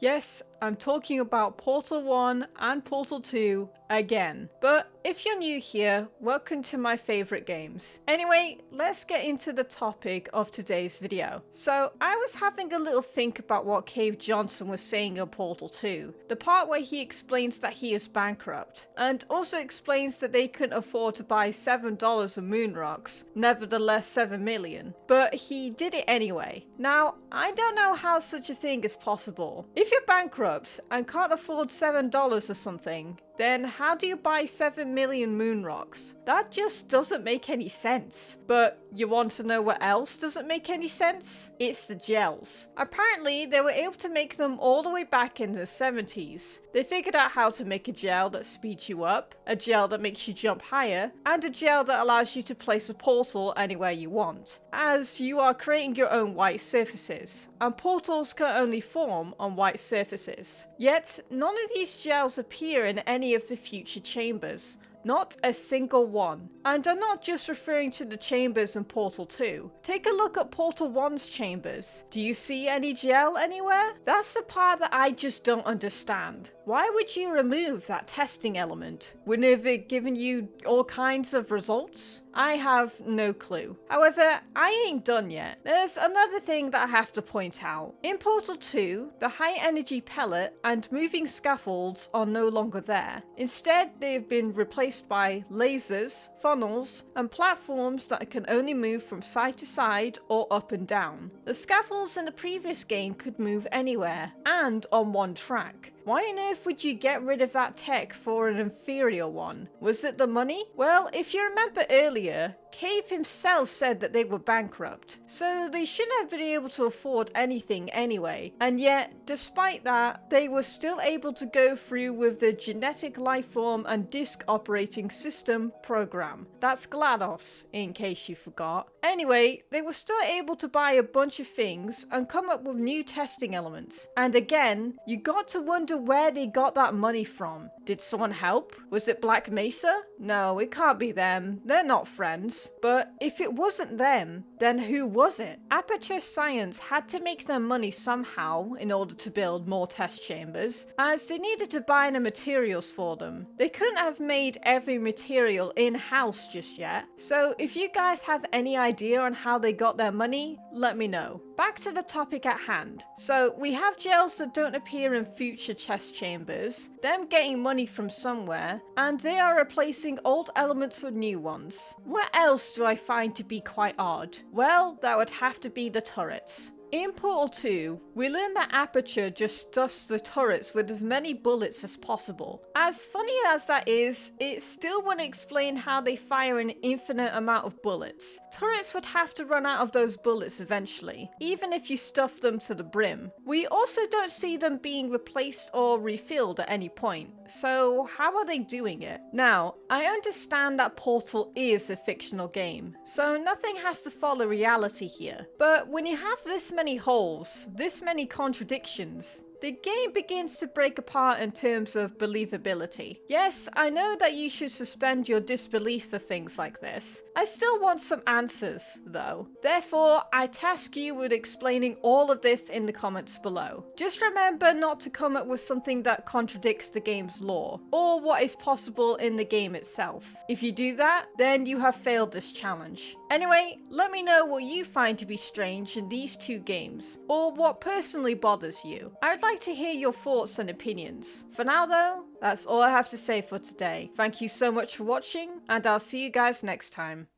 Yes, I'm talking about Portal 1 and Portal 2 again. But if you're new here, welcome to my favorite games. Anyway, let's get into the topic of today's video. So I was having a little think about what Cave Johnson was saying in Portal 2. The part where he explains that he is bankrupt, and also explains that they couldn't afford to buy $7 of moon rocks, nevertheless 7 million. But he did it anyway. Now, I don't know how such a thing is possible. If you're bankrupt and can't afford $7 or something, then how do you buy 7 million moon rocks? That just doesn't make any sense. But you want to know what else doesn't make any sense? It's the gels. Apparently, they were able to make them all the way back in the 70s. They figured out how to make a gel that speeds you up, a gel that makes you jump higher, and a gel that allows you to place a portal anywhere you want, as you are creating your own white surfaces, and portals can only form on white surfaces. Yet, none of these gels appear in any of the future chambers. Not a single one. And I'm not just referring to the chambers in Portal 2. Take a look at Portal 1's chambers. Do you see any gel anywhere? That's the part that I just don't understand. Why would you remove that testing element? Wouldn't it have given you all kinds of results? I have no clue. However, I ain't done yet. There's another thing that I have to point out. In Portal 2, the high energy pellet and moving scaffolds are no longer there. Instead, they have been replaced by lasers, funnels, and platforms that can only move from side to side or up and down. The scaffolds in the previous game could move anywhere, and on one track. Why on earth would you get rid of that tech for an inferior one? Was it the money? Well, if you remember earlier, Cave himself said that they were bankrupt, so they shouldn't have been able to afford anything anyway. And yet, despite that, they were still able to go through with the Genetic Lifeform and Disk Operating System program. That's GLaDOS, in case you forgot. Anyway, they were still able to buy a bunch of things and come up with new testing elements. And again, you got to wonder where they got that money from. Did someone help? Was it Black Mesa? No, it can't be them. They're not friends. But if it wasn't them, then who was it? Aperture Science had to make their money somehow in order to build more test chambers, as they needed to buy the materials for them. They couldn't have made every material in-house just yet. So if you guys have any idea on how they got their money, let me know. Back to the topic at hand. So we have gels that don't appear in future test chambers, them getting money from somewhere, and they are replacing old elements with new ones. What else do I find to be quite odd? Well, that would have to be the turrets. In Portal 2, we learn that Aperture just stuffs the turrets with as many bullets as possible. As funny as that is, it still wouldn't explain how they fire an infinite amount of bullets. Turrets would have to run out of those bullets eventually, even if you stuff them to the brim. We also don't see them being replaced or refilled at any point, so how are they doing it? Now, I understand that Portal is a fictional game, so nothing has to follow reality here, but when you have this many holes, this many contradictions, the game begins to break apart in terms of believability. Yes, I know that you should suspend your disbelief for things like this. I still want some answers, though. Therefore, I task you with explaining all of this in the comments below. Just remember not to come up with something that contradicts the game's lore, or what is possible in the game itself. If you do that, then you have failed this challenge. Anyway, let me know what you find to be strange in these two games, or what personally bothers you. I'd like to hear your thoughts and opinions. For now though, that's all I have to say for today. Thank you so much for watching, and I'll see you guys next time.